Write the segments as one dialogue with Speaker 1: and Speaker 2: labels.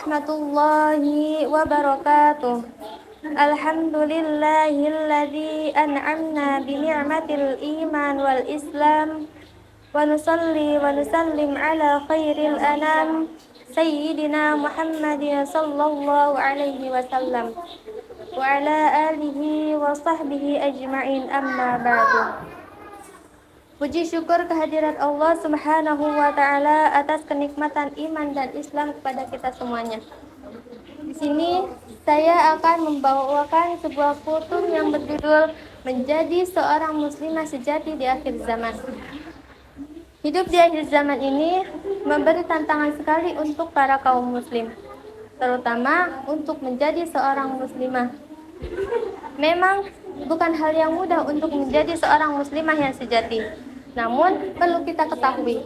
Speaker 1: warahmatullahi wabarakatuh. Alhamdulillahilladzi an'amna bi ni'matil iman wal islam wa nusalli wa nusallim ala khairil anam sayyidina Muhammadin sallallahu alaihi wasallam wa ala alihi wa sahbihi ajma'in, amma ba'du. Puji syukur kehadirat Allah Subhanahu wa taala atas kenikmatan iman dan Islam kepada kita semuanya. Di sini saya akan membawakan sebuah kultum yang berjudul Menjadi Seorang Muslimah Sejati di Akhir Zaman. Hidup di akhir zaman ini memberi tantangan sekali untuk para kaum muslim, terutama untuk menjadi seorang muslimah. Memang bukan hal yang mudah untuk menjadi seorang muslimah yang sejati. Namun perlu kita ketahui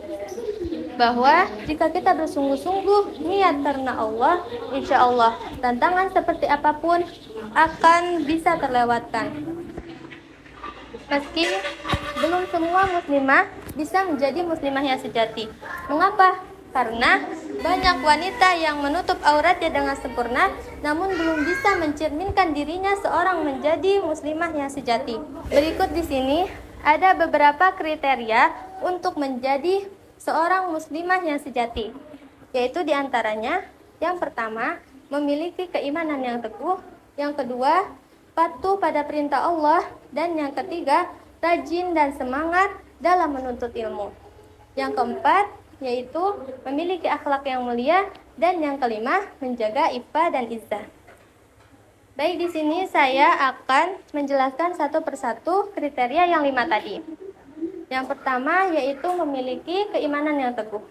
Speaker 1: bahwa jika kita bersungguh-sungguh niat karena Allah, insya Allah tantangan seperti apapun akan bisa terlewatkan. Meski belum semua muslimah bisa menjadi muslimah yang sejati. Mengapa? Karena banyak wanita yang menutup auratnya dengan sempurna, namun belum bisa mencerminkan dirinya seorang menjadi muslimah yang sejati. Berikut di sini ada beberapa kriteria untuk menjadi seorang muslimah yang sejati, yaitu diantaranya, yang pertama, memiliki keimanan yang teguh, yang kedua, patuh pada perintah Allah, dan yang ketiga, rajin dan semangat dalam menuntut ilmu. Yang keempat, yaitu memiliki akhlak yang mulia, dan yang kelima, menjaga iffah dan izzah. Baik, di sini saya akan menjelaskan satu persatu kriteria yang 5 tadi. Yang pertama yaitu memiliki keimanan yang teguh.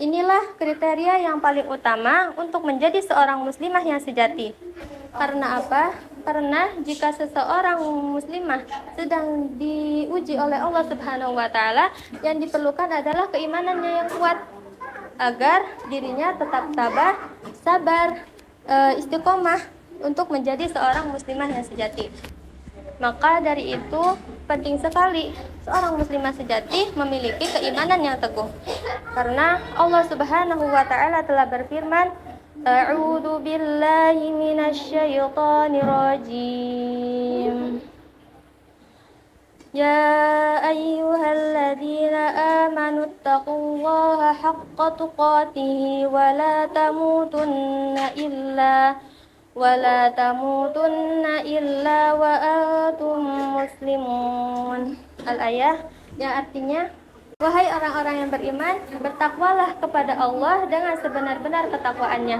Speaker 1: Inilah kriteria yang paling utama untuk menjadi seorang muslimah yang sejati. Karena apa? Karena jika seseorang muslimah sedang diuji oleh Allah Subhanahu wa taala, yang diperlukan adalah keimanannya yang kuat agar dirinya tetap sabar, istiqomah untuk menjadi seorang muslimah yang sejati. Maka dari itu penting sekali seorang muslimah sejati memiliki keimanan yang teguh. Karena Allah Subhanahu wa taala telah berfirman, A'udzu billahi minasyaitonir rajim. Ya ayyuhalladzina amanu taqullaha haqqa tuqatih wa la tamutunna illa wa antum muslimun. Al-ayah, yang artinya, wahai orang-orang yang beriman, bertakwalah kepada Allah dengan sebenar-benar ketakwaannya,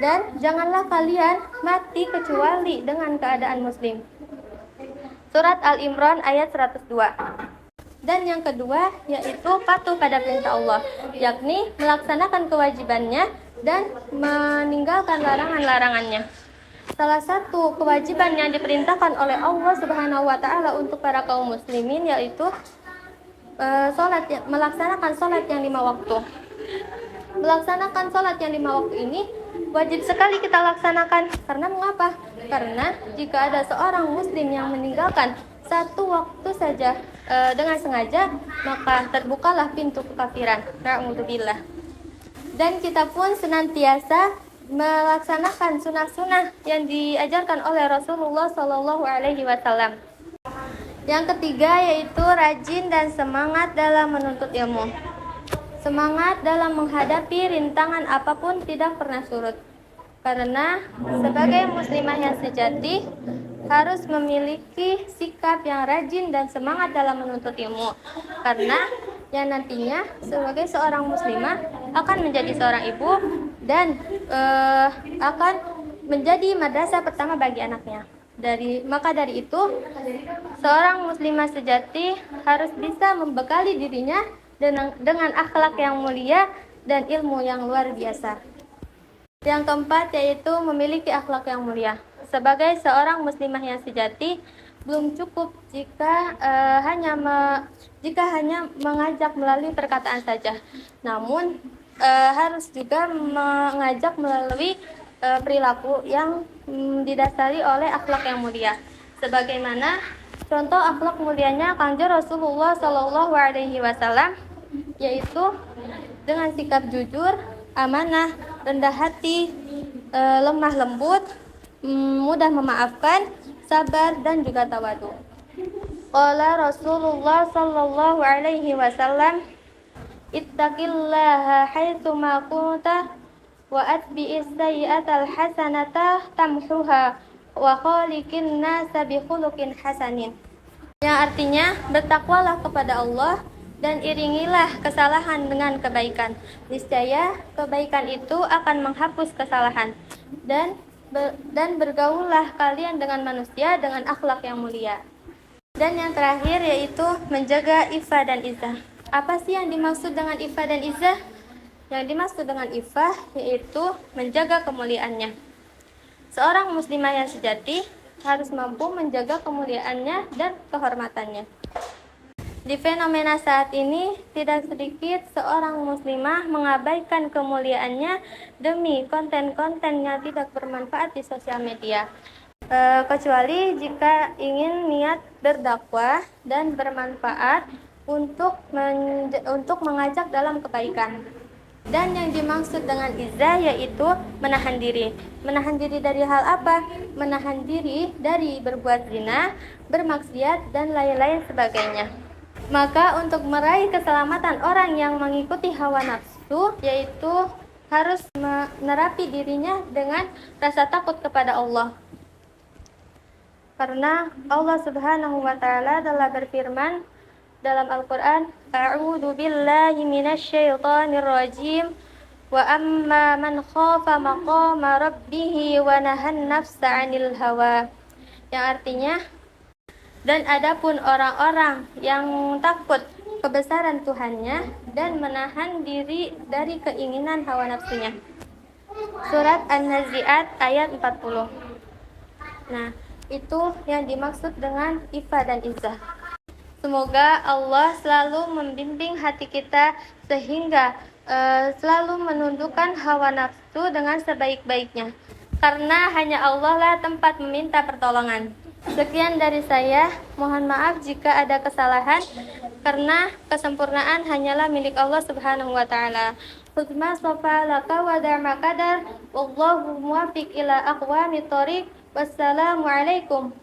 Speaker 1: dan janganlah kalian mati kecuali dengan keadaan muslim. Surat Al-Imran ayat 102. Dan yang kedua yaitu patuh pada perintah Allah, yakni melaksanakan kewajibannya dan meninggalkan larangan-larangannya. Salah satu kewajiban yang diperintahkan oleh Allah Subhanahu wa taala untuk para kaum muslimin yaitu melaksanakan sholat yang 5 waktu. Melaksanakan sholat yang 5 waktu ini wajib sekali kita laksanakan. Karena mengapa? Karena jika ada seorang muslim yang meninggalkan satu waktu saja dengan sengaja, maka terbukalah pintu kekafiran. Na'udzubillah. Dan kita pun senantiasa melaksanakan sunnah-sunnah yang diajarkan oleh Rasulullah Sallallahu Alaihi Wasallam. Yang ketiga yaitu rajin dan semangat dalam menuntut ilmu. Semangat dalam menghadapi rintangan apapun tidak pernah surut. Karena sebagai muslimah yang sejati harus memiliki sikap yang rajin dan semangat dalam menuntut ilmu. Karena yang nantinya sebagai seorang muslimah akan menjadi seorang ibu dan akan menjadi madrasah pertama bagi anaknya. Maka dari itu, seorang muslimah sejati harus bisa membekali dirinya dengan akhlak yang mulia dan ilmu yang luar biasa. Yang keempat yaitu memiliki akhlak yang mulia. Sebagai seorang muslimah yang sejati, belum cukup jika hanya mengajak melalui perkataan saja. Namun harus juga mengajak melalui perilaku yang didasari oleh akhlak yang mulia. Sebagaimana contoh akhlak mulianya Kanjeng Rasulullah Shallallahu Alaihi Wasallam, yaitu dengan sikap jujur, amanah, rendah hati, lemah lembut, mudah memaafkan, sabar, dan juga tawadu. Qala Rasulullah sallallahu alaihi wasallam, ittaqillaha haitsu ma kunta wa atbi'is sayyi'atal hasanata tamhuha wa khaliqin nasa bi khuluqin hasanin. Yang artinya, bertakwalah kepada Allah dan iringilah kesalahan dengan kebaikan. Niscaya kebaikan itu akan menghapus kesalahan. Dan bergaullah kalian dengan manusia dengan akhlak yang mulia. Dan yang terakhir yaitu menjaga iffah dan izzah. Apa sih yang dimaksud dengan iffah dan izzah? Yang dimaksud dengan iffah yaitu menjaga kemuliaannya. Seorang muslimah yang sejati harus mampu menjaga kemuliaannya dan kehormatannya. Di fenomena saat ini, tidak sedikit seorang muslimah mengabaikan kemuliaannya demi konten-konten yang tidak bermanfaat di sosial media. Kecuali jika ingin niat berdakwah dan bermanfaat untuk mengajak dalam kebaikan. Dan yang dimaksud dengan izzah yaitu menahan diri. Menahan diri dari hal apa? Menahan diri dari berbuat zina, bermaksiat, dan lain-lain sebagainya. Maka untuk meraih keselamatan orang yang mengikuti hawa nafsu, yaitu harus menerapi dirinya dengan rasa takut kepada Allah. Karena Allah Subhanahu wa Ta'ala telah berfirman dalam Al-Quran, A'udzu billahi minasyaitonir rajim, wa amma man khafa maqama rabbih wa nahan nafsa 'anil hawa. Yang artinya, dan adapun orang-orang yang takut kebesaran Tuhannya dan menahan diri dari keinginan hawa nafsunya. Surat An-Nazi'at ayat 40. Nah, itu yang dimaksud dengan iffah dan izzah. Semoga Allah selalu membimbing hati kita sehingga selalu menundukkan hawa nafsu dengan sebaik-baiknya. Karena hanya Allah lah tempat meminta pertolongan. Sekian dari saya, mohon maaf jika ada kesalahan, karena kesempurnaan hanyalah milik Allah Subhanahu wa Ta'ala. Hukma sofa laka wa dharma qadar, wallahu muwafiq ila aqwamit thoriq. Wassalamualaikum.